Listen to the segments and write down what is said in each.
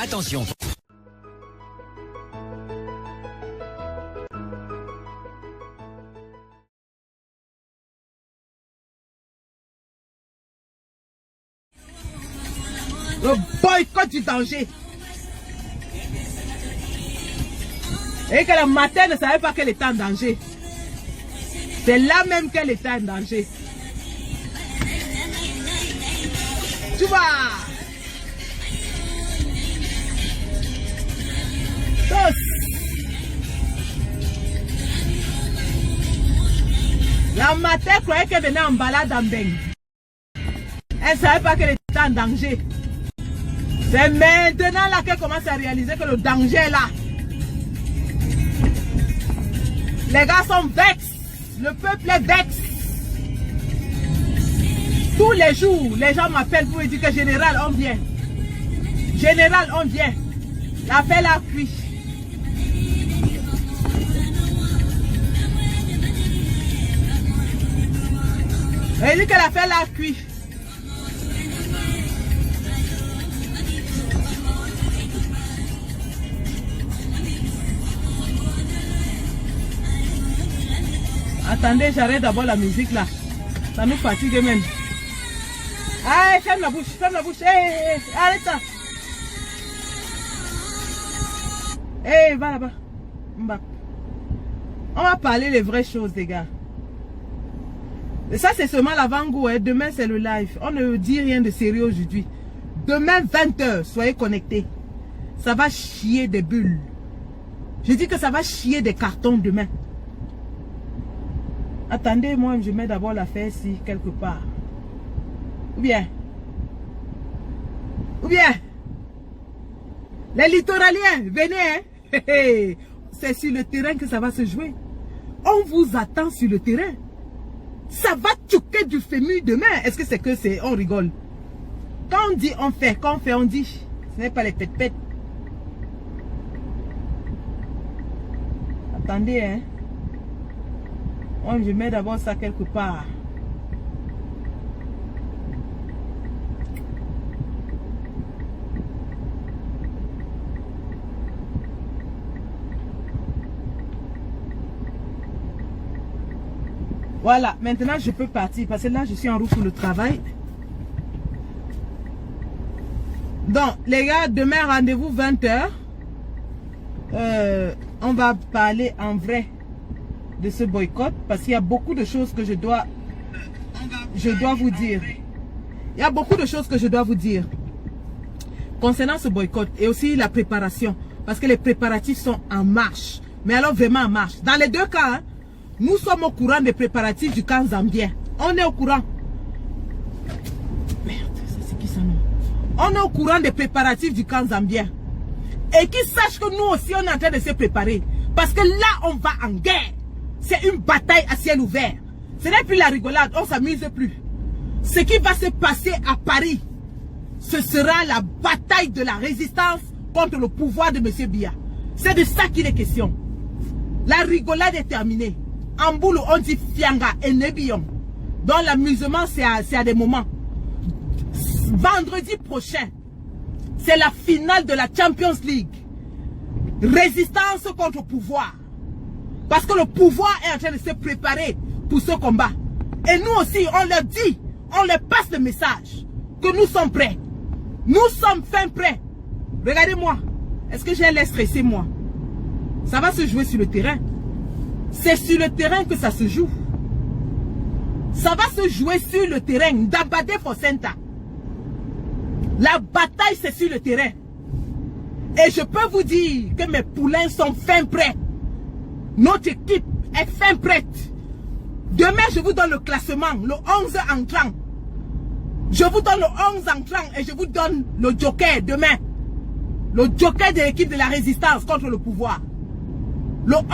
Attention. Le boycott du danger. Et que la matin ne savait pas qu'elle était en danger. C'est là même qu'elle était en danger. Tu vois. La matin croyait qu'elle venait en balade en Beng. Elle ne savait pas qu'elle était en danger. C'est maintenant là qu'elle commence à réaliser que le danger est là. Les gars sont vexés. Le peuple est vexé. Tous les jours, les gens m'appellent pour me dire que général, on vient. Général, on vient. L'appel a cuit. Elle dit que l'appel a cuit. Attendez, j'arrête d'abord la musique là. Ça nous fatigue même. Allez, ferme la bouche, ferme la bouche. Hey, arrête ça. Hey, va là-bas. On va parler les vraies choses, les gars. Et ça, c'est seulement l'avant-goût. Hein. Demain, c'est le live. On ne dit rien de sérieux aujourd'hui. Demain, 20 h, soyez connectés. Ça va chier des bulles. Je dis que ça va chier des cartons demain. Attendez, moi, je mets d'abord l'affaire ici, quelque part. Ou bien. Les littoraliens, venez, hein. C'est sur le terrain que ça va se jouer. On vous attend sur le terrain. Ça va choquer du fémur demain. Est-ce que c'est que c'est... On rigole. Quand on dit, on fait. Quand on fait, on dit. Ce n'est pas les pète-pète. Attendez, hein. Je mets d'abord ça quelque part. Voilà, maintenant je peux partir parce que là je suis en route pour le travail. Donc les gars, demain rendez-vous 20 h. On va parler en vrai de ce boycott parce qu'il y a beaucoup de choses que je dois vous dire. Il y a beaucoup de choses que je dois vous dire concernant ce boycott et aussi la préparation parce que les préparatifs sont en marche. Mais alors vraiment en marche. Dans les deux cas, hein, nous sommes au courant des préparatifs du camp zambien. On est au courant. Merde, ça c'est qui ça non? On est au courant des préparatifs du camp zambien. Et qu'ils sachent que nous aussi on est en train de se préparer. Parce que là on va en guerre. C'est une bataille à ciel ouvert. Ce n'est plus la rigolade, on ne s'amuse plus. Ce qui va se passer à Paris, ce sera la bataille de la résistance contre le pouvoir de M. Biya. C'est de ça qu'il est question. La rigolade est terminée. En boulot, on dit Fianga et Nebillon. Donc l'amusement, c'est à des moments. Vendredi prochain, c'est la finale de la Champions League. Résistance contre le pouvoir. Parce que le pouvoir est en train de se préparer pour ce combat. Et nous aussi, on leur dit, on leur passe le message que nous sommes prêts. Nous sommes fin prêts. Regardez-moi. Est-ce que j'ai l'air stressé, moi? Ça va se jouer sur le terrain. C'est sur le terrain que ça se joue. Ça va se jouer sur le terrain. D'Abadé Fosenta. La bataille, c'est sur le terrain. Et je peux vous dire que mes poulains sont fin prêts. Notre équipe est fin prête. Demain, je vous donne le classement, le 11 entrant. Je vous donne le 11 entrant et je vous donne le joker demain. Le joker de l'équipe de la résistance contre le pouvoir. Le 11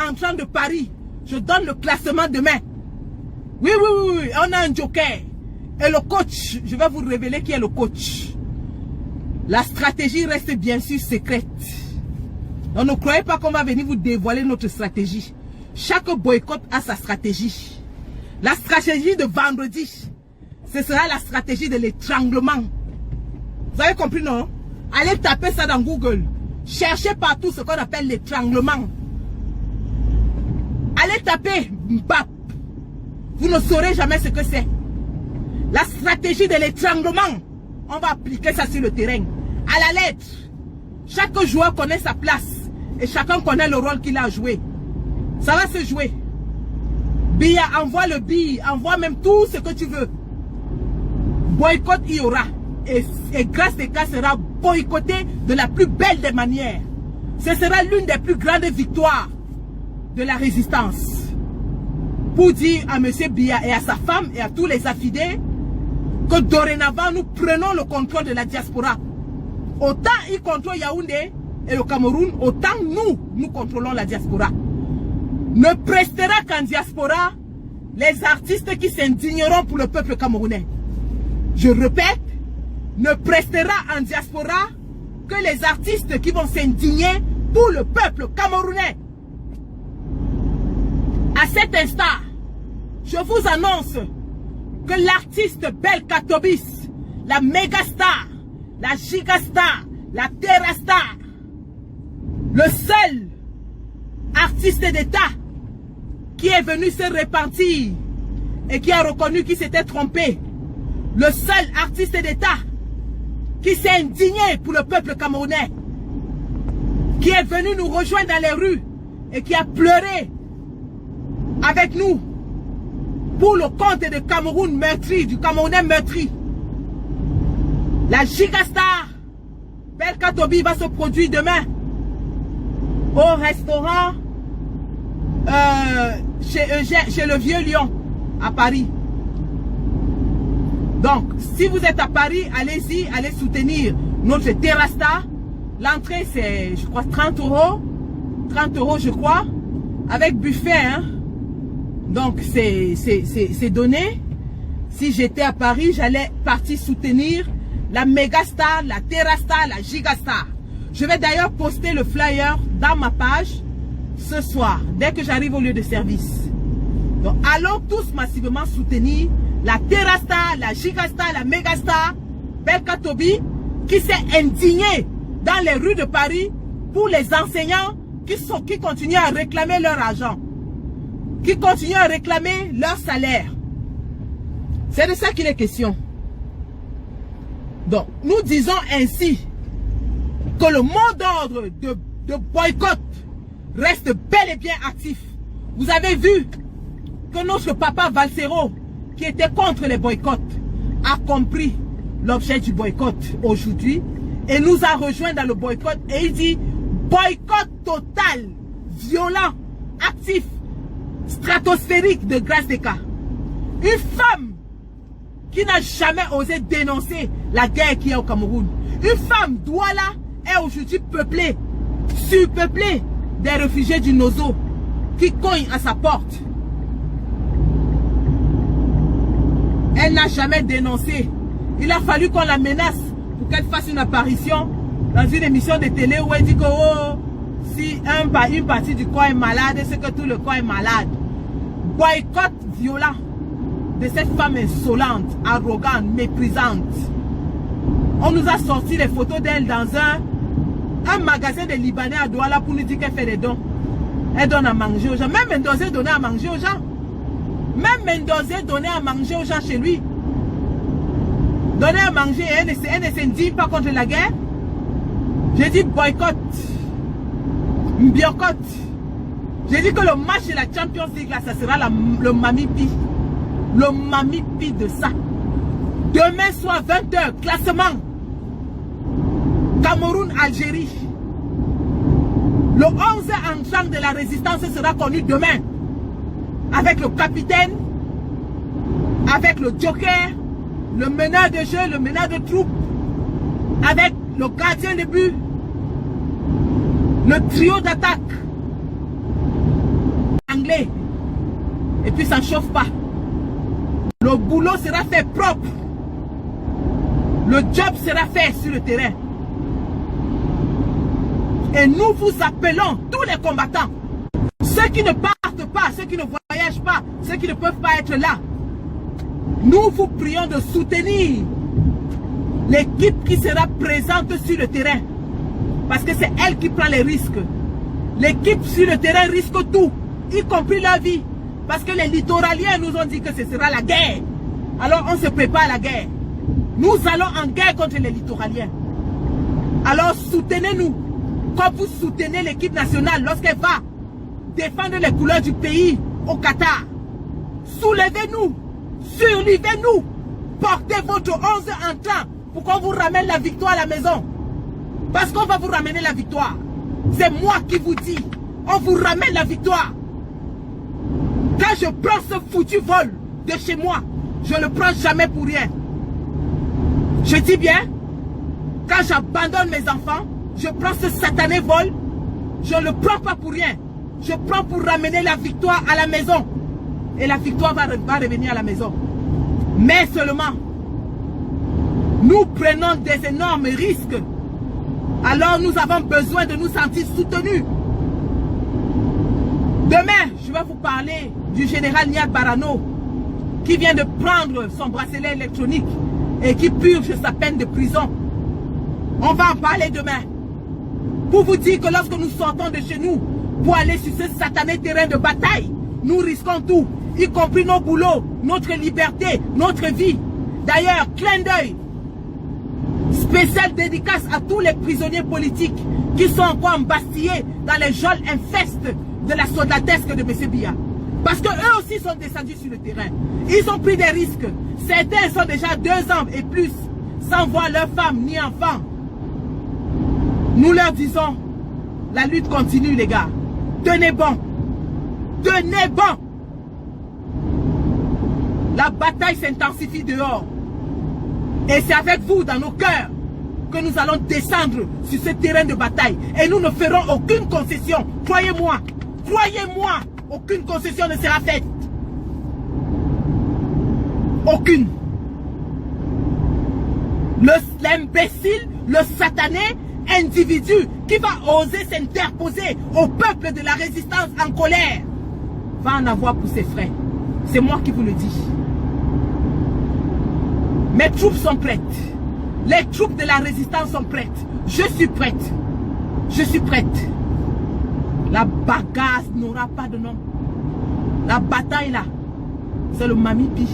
entrant de Paris, je donne le classement demain. Oui, on a un joker. Et le coach, je vais vous révéler qui est le coach. La stratégie reste bien sûr secrète. Donc ne croyez pas qu'on va venir vous dévoiler notre stratégie. Chaque boycott a sa stratégie. La stratégie de vendredi, ce sera la stratégie de l'étranglement. Vous avez compris, non? Allez taper ça dans Google. Cherchez partout ce qu'on appelle l'étranglement. Allez taper Mbap. Vous ne saurez jamais ce que c'est. La stratégie de l'étranglement. On va appliquer ça sur le terrain. À la lettre. Chaque joueur connaît sa place. Et chacun connaît le rôle qu'il a joué. Ça va se jouer. Bia, envoie le billet. Envoie même tout ce que tu veux. Boycott il y aura. Et Grassdeka sera boycotté de la plus belle des manières. Ce sera l'une des plus grandes victoires de la résistance. Pour dire à M. Bia et à sa femme et à tous les affidés que dorénavant nous prenons le contrôle de la diaspora. Autant ils contrôlent Yaoundé et le Cameroun, autant nous contrôlons la diaspora. Ne prestera qu'en diaspora les artistes qui s'indigneront pour le peuple camerounais. Je répète, ne prestera en diaspora que les artistes qui vont s'indigner pour le peuple camerounais. À cet instant, je vous annonce que l'artiste Belka Tobis, la mégastar, la gigastar, la terrastar, le seul artiste d'État qui est venu se repentir et qui a reconnu qu'il s'était trompé, le seul artiste d'État qui s'est indigné pour le peuple camerounais, qui est venu nous rejoindre dans les rues et qui a pleuré avec nous pour le compte de Cameroun meurtri, du Camerounais meurtri. La gigastar Belka Tobi va se produire demain au restaurant chez le Vieux Lion à Paris. Donc, si vous êtes à Paris, allez-y, allez soutenir notre Terrasta. L'entrée, c'est, je crois, 30 €. 30 € je crois. Avec buffet, hein. Donc, c'est donné. Si j'étais à Paris, j'allais partir soutenir la mégastar, la terrastar, la gigastar. Je vais d'ailleurs poster le flyer dans ma page ce soir, dès que j'arrive au lieu de service. Donc, allons tous massivement soutenir la terrastar, la gigastar, la mégastar, Belka Tobi, qui s'est indignée dans les rues de Paris pour les enseignants qui continuent à réclamer leur argent, qui continuent à réclamer leur salaire. C'est de ça qu'il est question. Donc, nous disons ainsi que le mot d'ordre de boycott reste bel et bien actif. Vous avez vu que notre papa Valsero, qui était contre les boycotts, a compris l'objet du boycott aujourd'hui et nous a rejoint dans le boycott et il dit boycott total, violent, actif, stratosphérique de Grassdeka. Une femme qui n'a jamais osé dénoncer la guerre qui est au Cameroun. Une femme, Douala, est aujourd'hui peuplée, surpeuplée des réfugiés du Nozo qui cognent à sa porte. Elle n'a jamais dénoncé. Il a fallu qu'on la menace pour qu'elle fasse une apparition dans une émission de télé où elle dit que oh, si une partie du corps est malade, c'est que tout le corps est malade. Boycott violent de cette femme insolente, arrogante, méprisante. On nous a sorti les photos d'elle dans un magasin de Libanais à Douala pour nous dire qu'elle fait des dons. Elle donne à manger aux gens. Même Mendozé donnait à manger aux gens. Même Mendozé donnait à manger aux gens chez lui. Donner à manger, elle ne s'indigne pas contre la guerre. J'ai dit boycott. Boycott. J'ai dit que le match de la Champions League, là, ça sera le Mamipi. Le Mamipi de ça. Demain soir, 20 h, classement. Cameroun-Algérie. Le 11 entrant de la résistance sera connu demain. Avec le capitaine, avec le joker, le meneur de jeu, le meneur de troupe, avec le gardien de but, le trio d'attaque anglais. Et puis ça ne chauffe pas. Le boulot sera fait propre. Le job sera fait sur le terrain. Et nous vous appelons, tous les combattants, ceux qui ne partent pas, ceux qui ne voyagent pas, ceux qui ne peuvent pas être là. Nous vous prions de soutenir L'équipe qui sera présente sur le terrain. Parce que c'est elle qui prend les risques. L'équipe sur le terrain risque tout, y compris leur vie. Parce que les littoraliens nous ont dit que ce sera la guerre. Alors on se prépare à la guerre. Nous allons en guerre contre les littoraliens. Alors soutenez-nous. Comme vous soutenez l'équipe nationale lorsqu'elle va défendre les couleurs du pays au Qatar. Soulevez-nous. Surlevez-nous. Portez votre 11 en temps pour qu'on vous ramène la victoire à la maison. Parce qu'on va vous ramener la victoire. C'est moi qui vous dis. On vous ramène la victoire. Quand je prends ce foutu vol de chez moi, je ne le prends jamais pour rien. Je dis bien, quand j'abandonne mes enfants, je prends ce satané vol, je ne le prends pas pour rien. Je prends pour ramener la victoire à la maison. Et la victoire va revenir à la maison. Mais seulement, nous prenons des énormes risques. Alors nous avons besoin de nous sentir soutenus. Demain, je vais vous parler du général Niad Barano qui vient de prendre son bracelet électronique et qui purge sa peine de prison. On va en parler demain. Pour vous dire que lorsque nous sortons de chez nous pour aller sur ce satané terrain de bataille, nous risquons tout, y compris nos boulots, notre liberté, notre vie. D'ailleurs, clin d'œil, spéciale dédicace à tous les prisonniers politiques qui sont encore embastillés dans les geôles infestes de la soldatesque de M. Biya. Parce qu'eux aussi sont descendus sur le terrain. Ils ont pris des risques. Certains sont déjà 2 ans et plus sans voir leurs femmes ni enfants. Nous leur disons, la lutte continue les gars. Tenez bon. Tenez bon. La bataille s'intensifie dehors. Et c'est avec vous dans nos cœurs que nous allons descendre sur ce terrain de bataille. Et nous ne ferons aucune concession. Croyez-moi. Croyez-moi. Aucune concession ne sera faite. Aucune. L'imbécile, le satané individu qui va oser s'interposer au peuple de la résistance en colère va en avoir pour ses frais. C'est moi qui vous le dis. Mes troupes sont prêtes. Les troupes de la résistance sont prêtes. Je suis prête. Je suis prête. La bagarre n'aura pas de nom. La bataille là, c'est le Mamipi.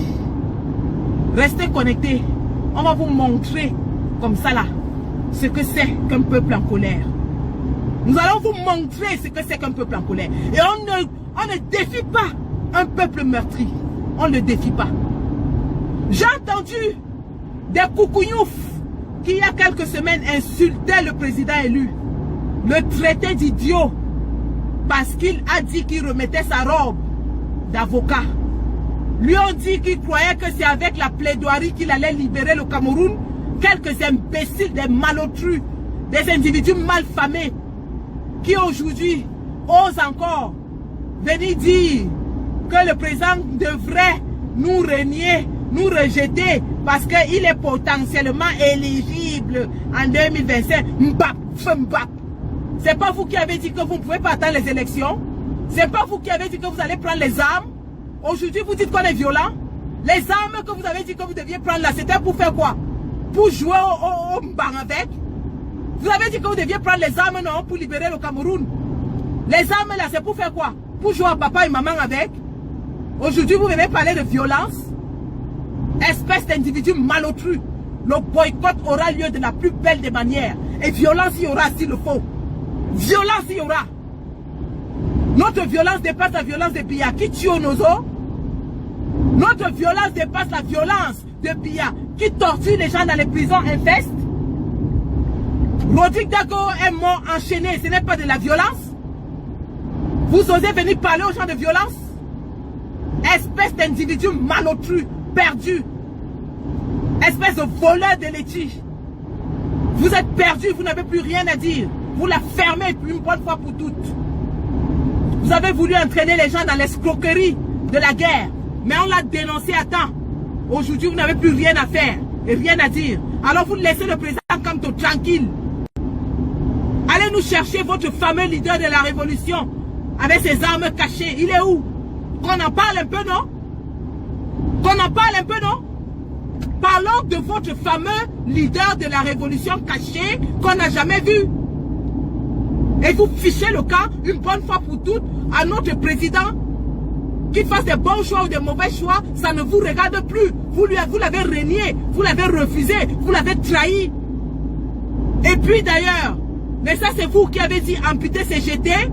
Restez connectés. On va vous montrer comme ça là ce que c'est qu'un peuple en colère. Nous allons vous montrer ce que c'est qu'un peuple en colère. Et on ne défie pas un peuple meurtri. On ne le défie pas. J'ai entendu des coucougnoufs qui il y a quelques semaines insultaient le président élu. Le traitaient d'idiot parce qu'il a dit qu'il remettait sa robe d'avocat. Lui ont dit qu'il croyait que c'est avec la plaidoirie qu'il allait libérer le Cameroun. Quelques imbéciles, des malotrus, des individus malfamés qui aujourd'hui osent encore venir dire que le président devrait nous renier, nous rejeter parce qu'il est potentiellement éligible en 2025. Mbap, mbap. C'est pas vous qui avez dit que vous ne pouvez pas attendre les élections. C'est pas vous qui avez dit que vous allez prendre les armes. Aujourd'hui, vous dites qu'on est violent. Les armes que vous avez dit que vous deviez prendre là, c'était pour faire quoi? Pour jouer au mbang avec? Vous avez dit que vous deviez prendre les armes, non, pour libérer le Cameroun. Les armes là, c'est pour faire quoi? Pour jouer à papa et maman avec? Aujourd'hui, vous venez parler de violence? Espèce d'individu malotru. Le boycott aura lieu de la plus belle des manières. Et violence, il y aura s'il le faut. Violence, il y aura. Notre violence dépasse la violence de Biya qui tue Onozo. Notre violence dépasse la violence de Biya qui torture les gens dans les prisons infestes. Rodrigue Dago est mort enchaîné, ce n'est pas de la violence. Vous osez venir parler aux gens de violence? Espèce d'individu malotru, perdu. Espèce de voleur de laitier. Vous êtes perdu, vous n'avez plus rien à dire. Vous la fermez une bonne fois pour toutes. Vous avez voulu entraîner les gens dans l'escroquerie de la guerre. Mais on l'a dénoncé à temps. Aujourd'hui, vous n'avez plus rien à faire et rien à dire. Alors vous laissez le président Kanto tranquille. Allez nous chercher votre fameux leader de la révolution avec ses armes cachées. Il est où? Qu'on en parle un peu, non? Qu'on en parle un peu, non? Parlons de votre fameux leader de la révolution cachée qu'on n'a jamais vu. Et vous fichez le cas une bonne fois pour toutes à notre président. Qu'il fasse des bons choix ou des mauvais choix, ça ne vous regarde plus. Vous l'avez renié, vous l'avez refusé, vous l'avez trahi. Et puis d'ailleurs, mais ça c'est vous qui avez dit amputer c'est jeter.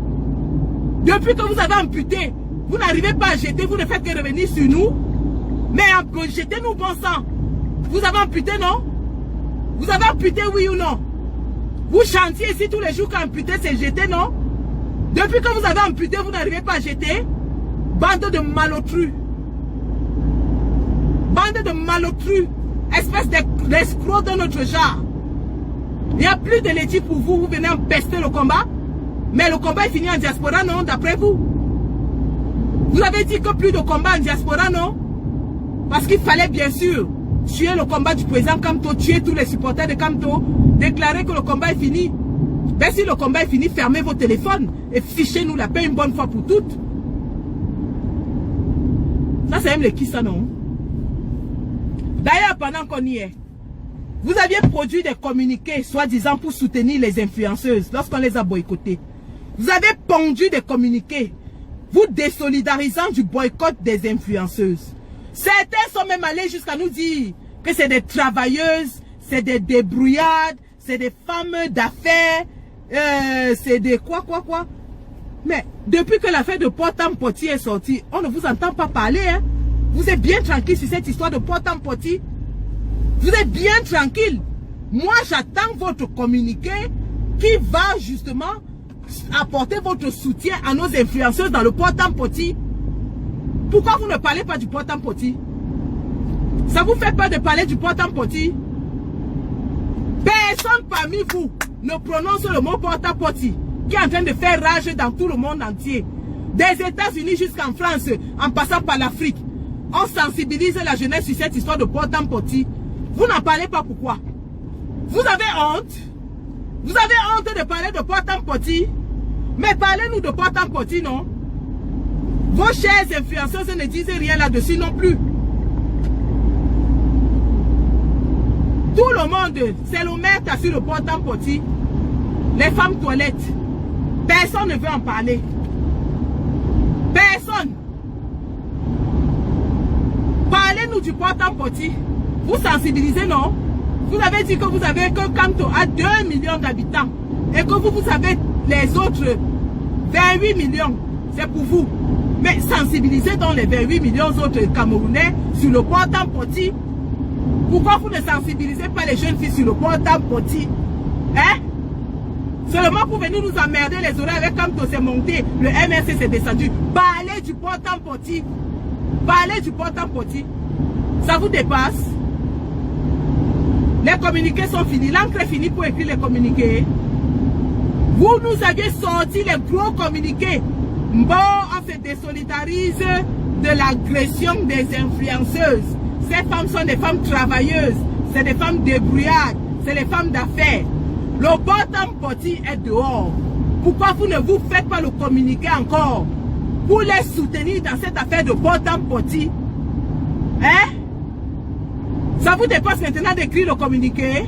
Depuis que vous avez amputé, vous n'arrivez pas à jeter, vous ne faites que revenir sur nous. Mais jetez-nous bon sang. Vous avez amputé, non? Vous avez amputé, oui ou non? Vous chantiez ici tous les jours qu'amputer c'est jeter, non? Depuis que vous avez amputé, vous n'arrivez pas à jeter. Bande de malotrus. Bande de malotrus. Espèce d'escrocs de notre genre. Il n'y a plus de laitier pour vous. Vous venez empester le combat. Mais le combat est fini en diaspora, non? D'après vous. Vous avez dit que plus de combat en diaspora, non? Parce qu'il fallait bien sûr tuer le combat du président Kamto, tuer tous les supporters de Kamto, déclarer que le combat est fini. Ben si le combat est fini, fermez vos téléphones et fichez-nous la paix une bonne fois pour toutes. Ça, c'est même les qui ça, non? D'ailleurs, pendant qu'on y est, vous aviez produit des communiqués, soi-disant, pour soutenir les influenceuses lorsqu'on les a boycottés. Vous avez pondu des communiqués, vous désolidarisant du boycott des influenceuses. Certains sont même allés jusqu'à nous dire que c'est des travailleuses, c'est des débrouillardes, c'est des femmes d'affaires, c'est des quoi. Mais depuis que l'affaire de Port-en-Poti est sortie, on ne vous entend pas parler. Hein? Vous êtes bien tranquille sur cette histoire de Port-en-Poti. Vous êtes bien tranquille. Moi, j'attends votre communiqué qui va justement apporter votre soutien à nos influenceurs dans le Port-en-Poti. Pourquoi vous ne parlez pas du Port-en-Poti? Ça vous fait peur de parler du Port-en-Poti? Personne parmi vous ne prononce le mot Port-en-Poti qui est en train de faire rage dans tout le monde entier. Des États-Unis jusqu'en France, en passant par l'Afrique. On sensibilise la jeunesse sur cette histoire de Port-en-Poti. Vous n'en parlez pas, pourquoi? Vous avez honte? Vous avez honte de parler de Port-en-Poti? Mais parlez-nous de Port-en-Poti, non? Vos chers influenceurs ne disent rien là-dessus non plus. Tout le monde, c'est le maître sur le Port-en-Poti. Les femmes toilettes. Personne ne veut en parler. Personne. Parlez-nous du Port-en-Poti. Vous sensibilisez, non? Vous avez dit que vous avez que Kamto a 2 millions d'habitants. Et que vous avez les autres 28 millions. C'est pour vous. Mais sensibilisez donc les 28 millions autres Camerounais sur le Port-en-Poti. Pourquoi vous ne sensibilisez pas les jeunes filles sur le Port-en-Poti? Hein? Seulement pour venir nous emmerder les oreilles avec Kamto c'est monté, le MRC s'est descendu. Parlez du Port-en-Poti. Parlez du Port-en-Poti. Ça vous dépasse? Les communiqués sont finis. L'encre est finie pour écrire les communiqués. Vous nous aviez sorti les gros communiqués. Bon, on se désolidarise de l'agression des influenceuses. Ces femmes sont des femmes travailleuses. C'est des femmes débrouillardes. C'est des femmes d'affaires. Le Port-en-Poti est dehors. Pourquoi vous ne vous faites pas le communiqué encore pour les soutenir dans cette affaire de Port-en-Poti? Hein? Ça vous dépasse maintenant d'écrire le communiqué?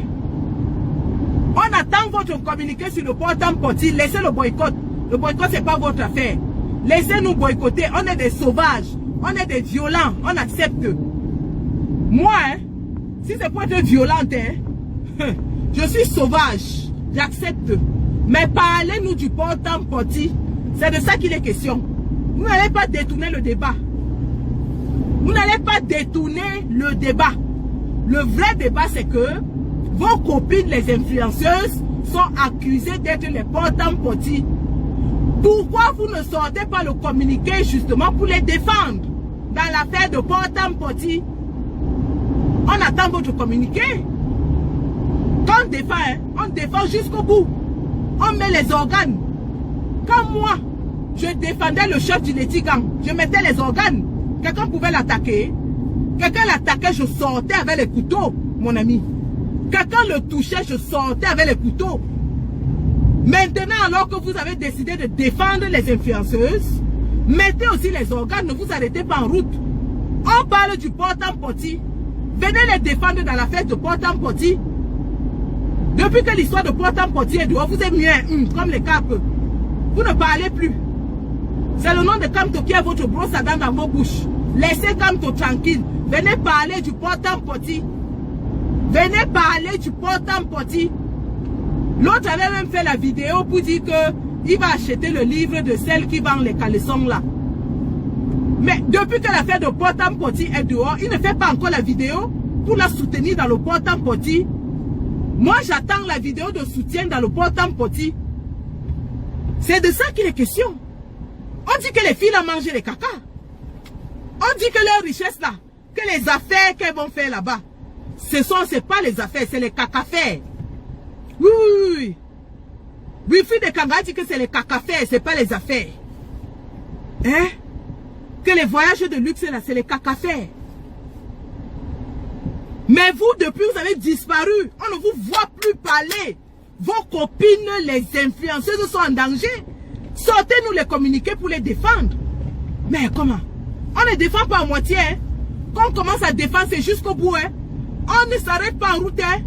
On attend votre communiqué sur le Port-en-Poti. Laissez le boycott. Le boycott, ce n'est pas votre affaire. Laissez-nous boycotter. On est des sauvages. On est des violents. On accepte. Moi, hein, si c'est pour être violente, hein, je suis sauvage. J'accepte. Mais parlez-nous du Port-en-Poti. C'est de ça qu'il est question. Vous n'allez pas détourner le débat. Vous n'allez pas détourner le débat. Le vrai débat, c'est que vos copines, les influenceuses, sont accusées d'être les Port-en-Poti. Pourquoi vous ne sortez pas le communiqué justement pour les défendre dans l'affaire de Port-en-Poti? On attend votre communiqué. Quand on défend, hein, on défend jusqu'au bout. On met les organes. Quand moi, je défendais le chef du Letigang, je mettais les organes. Quelqu'un pouvait l'attaquer. Quelqu'un l'attaquait, je sortais avec les couteaux, mon ami. Quelqu'un le touchait, je sortais avec les couteaux. Maintenant, alors que vous avez décidé de défendre les influenceuses, mettez aussi les organes, ne vous arrêtez pas en route. On parle du Port-en-Poti. Venez les défendre dans l'affaire de Port-en-Poti. Depuis que l'histoire de Port-en-Poti est dehors, vous êtes mieux comme les capes. Vous ne parlez plus. C'est le nom de Kamto qui est votre brosse à dents dans vos bouches. Laissez Kamto tranquille. Venez parler du Port-en-Poti. Venez parler du Port-en-Poti. L'autre avait même fait la vidéo pour dire qu'il va acheter le livre de celle qui vend les caleçons là. Mais depuis que l'affaire de Port-en-Poti est dehors, il ne fait pas encore la vidéo pour la soutenir dans le Port-en-Poti. Moi, j'attends la vidéo de soutien dans le Port-en-Poti. C'est de ça qu'il est question. On dit que les filles ont mangé les caca. On dit que leur richesse là, que les affaires qu'elles vont faire là-bas, c'est pas les affaires, c'est les caca-affaires. Oui, oui, oui. Wifi de Kanga dit que c'est les caca-affaires, c'est pas les affaires. Hein? Que les voyages de luxe là, c'est les caca-affaires. Mais vous, depuis vous avez disparu, on ne vous voit plus parler. Vos copines, les influenceuses sont en danger. Sortez-nous les communiqués pour les défendre. Mais comment? On ne défend pas à moitié. Hein? Quand on commence à défendre, c'est jusqu'au bout. Hein? On ne s'arrête pas en route. Hein?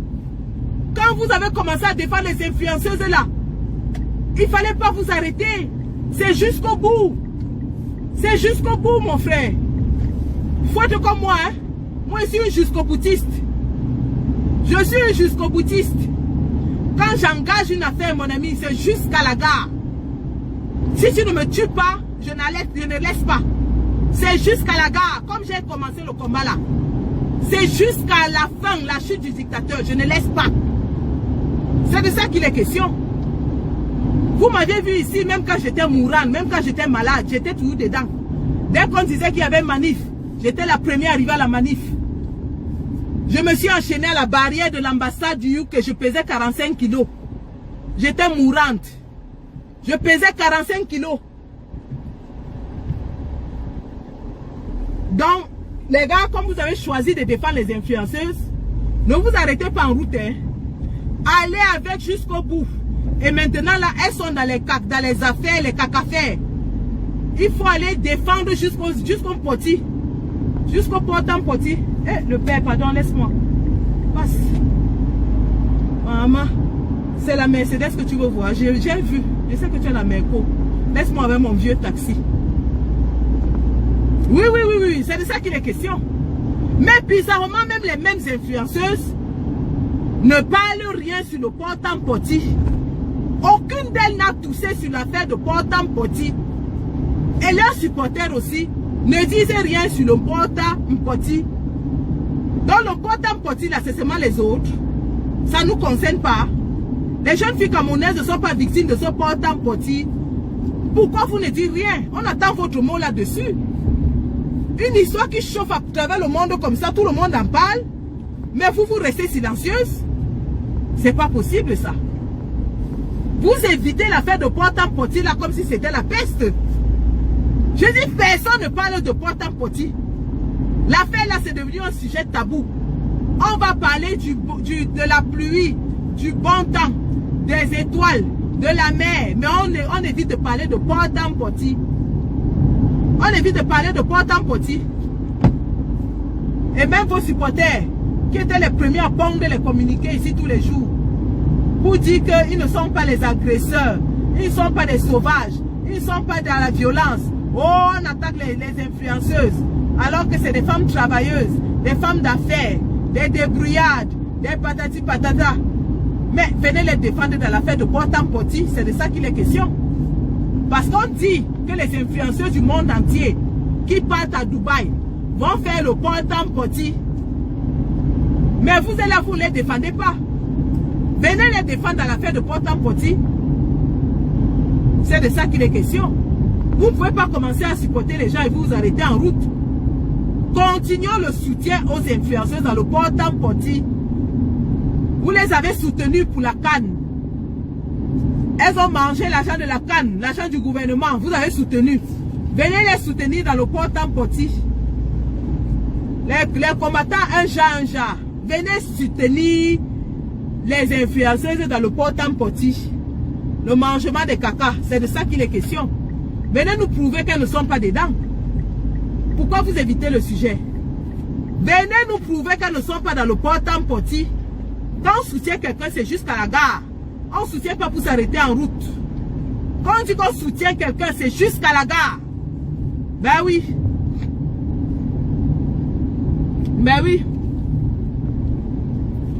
Quand vous avez commencé à défendre les influenceuses là, il ne fallait pas vous arrêter. C'est jusqu'au bout. C'est jusqu'au bout, mon frère. Il faut être comme moi. Hein? Moi, je suis un jusqu'au boutiste. Je suis un jusqu'au boutiste. Quand j'engage une affaire, mon ami, c'est jusqu'à la gare. Si tu ne me tues pas, je ne laisse pas. C'est jusqu'à la gare. Comme j'ai commencé le combat là. C'est jusqu'à la fin, la chute du dictateur. Je ne laisse pas. C'est de ça qu'il est question. Vous m'avez vu ici, même quand j'étais mourante, même quand j'étais malade, j'étais toujours dedans. Dès qu'on disait qu'il y avait manif, j'étais la première arrivée à la manif. Je me suis enchaînée à la barrière de l'ambassade du UK, je pesais 45 kilos. J'étais mourante. Je pesais 45 kilos. Donc, les gars, comme vous avez choisi de défendre les influenceuses, ne vous arrêtez pas en route. Hein. Allez avec jusqu'au bout. Et maintenant, là, elles sont dans les affaires, les caca-affaires. Il faut aller défendre jusqu'au Poti. Jusqu'au Port-en-Poti. Eh, le père, pardon, laisse-moi. Passe. Maman, c'est la Mercedes que tu veux voir. J'ai vu. Je sais que tu es la Merco. Laisse-moi avec mon vieux taxi. Oui, oui, oui, oui. C'est de ça qu'il est question. Mais bizarrement, même les mêmes influenceuses ne parlent rien sur le Port-en-Poti. Aucune d'elles n'a touché sur l'affaire de Port-en-Poti. Et leurs supporters aussi ne disent rien sur le Port-en-Poti. Donc le Port-en-Poti là, c'est seulement les autres. Ça ne nous concerne pas. Les jeunes filles camerounaises ne sont pas victimes de ce Port-en-Poti. Pourquoi vous ne dites rien? On attend votre mot là-dessus. Une histoire qui chauffe à travers le monde comme ça, tout le monde en parle. Mais vous restez silencieuse. C'est pas possible ça. Vous évitez l'affaire de Port-en-Poti là comme si c'était la peste. Je dis, personne ne parle de Port-en-Poti. L'affaire là, c'est devenu un sujet tabou. On va parler de la pluie, du bon temps, des étoiles, de la mer. Mais on évite de parler de Port-en-Poti. On évite de parler de Port-en-Poti. Et même vos supporters, qui étaient les premiers à pondre les communiqués ici tous les jours, pour dire qu'ils ne sont pas les agresseurs, ils ne sont pas des sauvages, ils ne sont pas dans la violence. Oh, on attaque les influenceuses, alors que c'est des femmes travailleuses, des femmes d'affaires, des débrouillardes, des patati patata. Mais venez les défendre dans l'affaire de Port-en-Poti, c'est de ça qu'il est question. Parce qu'on dit que les influenceurs du monde entier qui partent à Dubaï vont faire le Port-en-Poti. Mais vous êtes là, vous ne les défendez pas. Venez les défendre dans l'affaire de Port-en-Poti. C'est de ça qu'il est question. Vous ne pouvez pas commencer à supporter les gens et vous arrêter en route. Continuons le soutien aux influenceurs dans le Port-en-Poti. Vous les avez soutenus pour la CAN. Elles ont mangé l'argent de la CAN, l'argent du gouvernement. Vous avez soutenu. Venez les soutenir dans le Port-en-Poti. Les combattants, un genre. Venez soutenir les influenceuses dans le Port-en-Poti. Le mangement des caca, c'est de ça qu'il est question. Venez nous prouver qu'elles ne sont pas dedans. Pourquoi vous évitez le sujet? Venez nous prouver qu'elles ne sont pas dans le porte-à-porte. Quand on soutient quelqu'un, c'est jusqu'à la gare. On ne soutient pas pour s'arrêter en route. Quand on dit qu'on soutient quelqu'un, c'est jusqu'à la gare. Ben oui. Ben oui.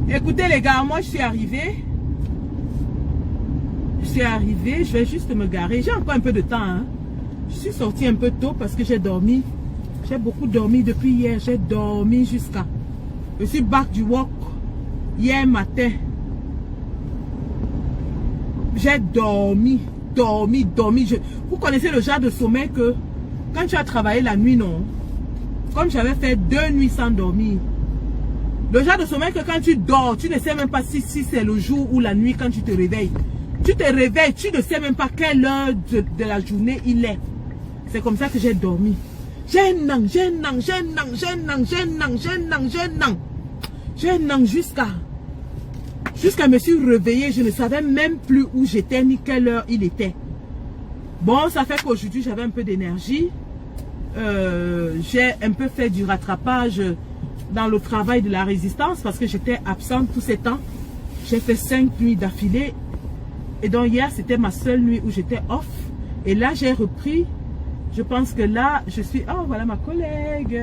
Écoutez les gars, moi je suis arrivé. Je vais juste me garer. J'ai encore un peu de temps. Hein. Je suis sortie un peu tôt parce que j'ai dormi. J'ai beaucoup dormi depuis hier. J'ai dormi jusqu'à... Je suis back du walk hier matin. J'ai dormi. Vous connaissez le genre de sommeil que quand tu as travaillé la nuit, non? Comme j'avais fait 2 nuits sans dormir. Le genre de sommeil que quand tu dors, tu ne sais même pas si c'est le jour ou la nuit quand tu te réveilles. Tu te réveilles, tu ne sais même pas quelle heure de la journée il est. C'est comme ça que j'ai dormi. J'ai un nang jusqu'à me suis réveillée. Je ne savais même plus où j'étais ni quelle heure il était. Bon, ça fait qu'aujourd'hui j'avais un peu d'énergie. J'ai un peu fait du rattrapage dans le travail de la résistance parce que j'étais absente tous ces temps. J'ai fait 5 nuits d'affilée. Et donc hier, c'était ma seule nuit où j'étais off. Et là, j'ai repris. Je pense que là, je suis... Oh, voilà ma collègue.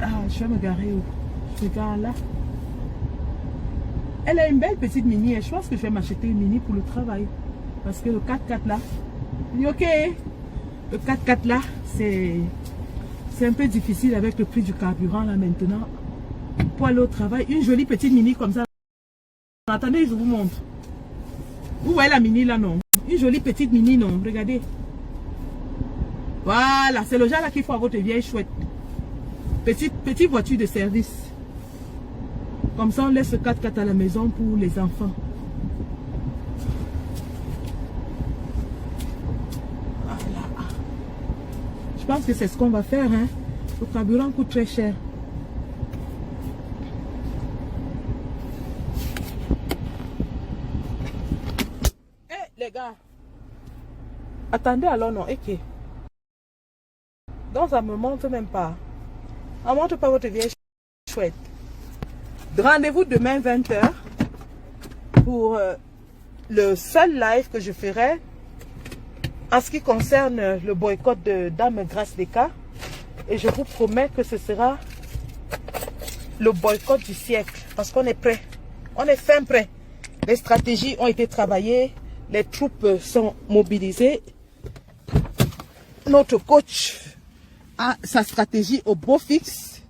Ah, je vais me garer où? Je me gare là. Elle a une belle petite mini. Et je pense que je vais m'acheter une mini pour le travail. Parce que le 4x4 là... Ok. Le 4x4 là, c'est un peu difficile avec le prix du carburant là maintenant. Pour aller au travail, une jolie petite mini comme ça. Attendez, je vous montre. Vous voyez la mini là, non? Une jolie petite mini, non? Regardez. Voilà, c'est le genre là qu'il faut à votre vieille chouette. Petite voiture de service. Comme ça, on laisse le 4x4 à la maison pour les enfants. Voilà. Je pense que c'est ce qu'on va faire, hein. Le carburant coûte très cher. Les gars, attendez alors non, ok. Donc ça me montre même pas. On ne montre pas votre vieille chouette. Rendez-vous demain 20h pour le seul live que je ferai en ce qui concerne le boycott de Dame Grâce des cas. Et je vous promets que ce sera le boycott du siècle parce qu'on est prêt. On est fin prêt. Les stratégies ont été travaillées. Les troupes sont mobilisées. Notre coach a sa stratégie au beau fixe.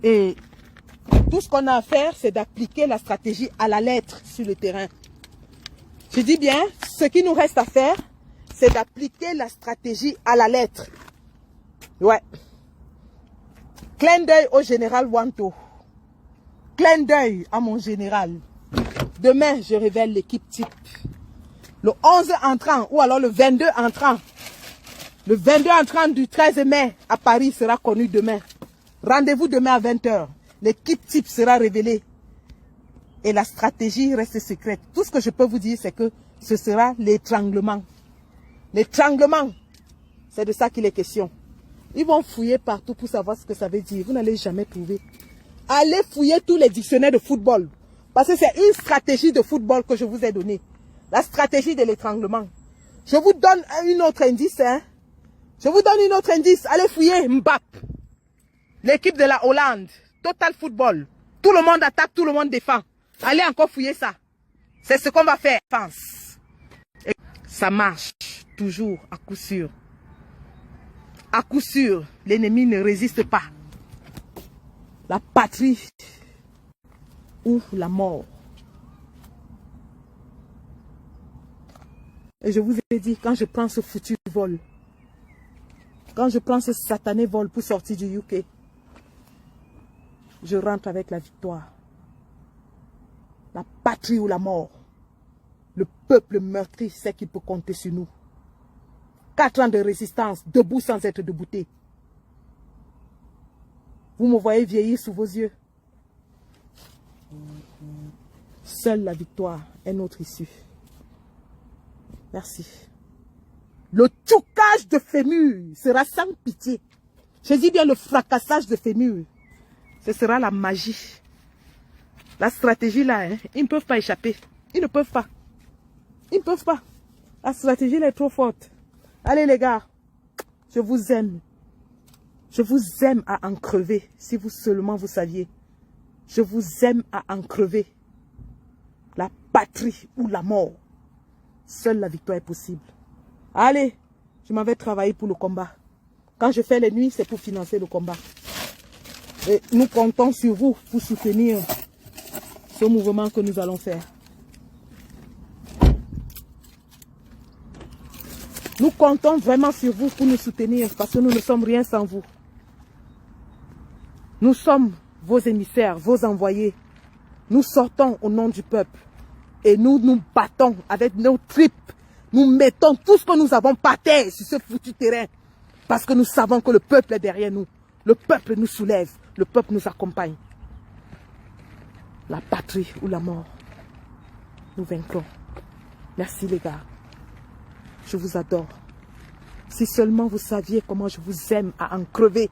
Et tout ce qu'on a à faire, c'est d'appliquer la stratégie à la lettre sur le terrain. Je dis bien, ce qui nous reste à faire, c'est d'appliquer la stratégie à la lettre. Ouais. Clin d'œil au général Wanto. Clin d'œil à mon général. Demain, je révèle l'équipe type. Le 11 entrant ou alors le 22 entrant. Le 22 entrant du 13 mai à Paris sera connu demain. Rendez-vous demain à 20h. L'équipe type sera révélée. Et la stratégie reste secrète. Tout ce que je peux vous dire, c'est que ce sera l'étranglement. L'étranglement, c'est de ça qu'il est question. Ils vont fouiller partout pour savoir ce que ça veut dire. Vous n'allez jamais trouver. Allez fouiller tous les dictionnaires de football. Parce que c'est une stratégie de football que je vous ai donnée. La stratégie de l'étranglement. Je vous donne une autre indice. Hein? Je vous donne une autre indice. Allez fouiller Mbappé. L'équipe de la Hollande. Total football. Tout le monde attaque, tout le monde défend. Allez encore fouiller ça. C'est ce qu'on va faire. Et ça marche. Toujours à coup sûr. À coup sûr, l'ennemi ne résiste pas. La patrie ou la mort. Et je vous ai dit, quand je prends ce foutu vol, quand je prends ce satané vol pour sortir du UK, je rentre avec la victoire. La patrie ou la mort. Le peuple meurtri sait qu'il peut compter sur nous. 4 ans de résistance, debout sans être debouté. Vous me voyez vieillir sous vos yeux. Seule la victoire est notre issue. Merci. Le tchoucage de fémur sera sans pitié. Je dis bien le fracassage de ces murs. Ce sera la magie. La stratégie là, hein, ils ne peuvent pas échapper. Ils ne peuvent pas. Ils ne peuvent pas. La stratégie là est trop forte. Allez les gars, je vous aime. Je vous aime à en crever, si vous seulement vous saviez. Je vous aime à en crever. La patrie ou la mort. Seule la victoire est possible. Allez, je m'en vais travailler pour le combat. Quand je fais les nuits, c'est pour financer le combat. Et nous comptons sur vous pour soutenir ce mouvement que nous allons faire. Nous comptons vraiment sur vous pour nous soutenir parce que nous ne sommes rien sans vous. Nous sommes vos émissaires, vos envoyés. Nous sortons au nom du peuple et nous nous battons avec nos tripes. Nous mettons tout ce que nous avons par terre sur ce foutu terrain parce que nous savons que le peuple est derrière nous. Le peuple nous soulève, le peuple nous accompagne. La patrie ou la mort, nous vaincrons. Merci les gars. Je vous adore. Si seulement vous saviez comment je vous aime à en crever.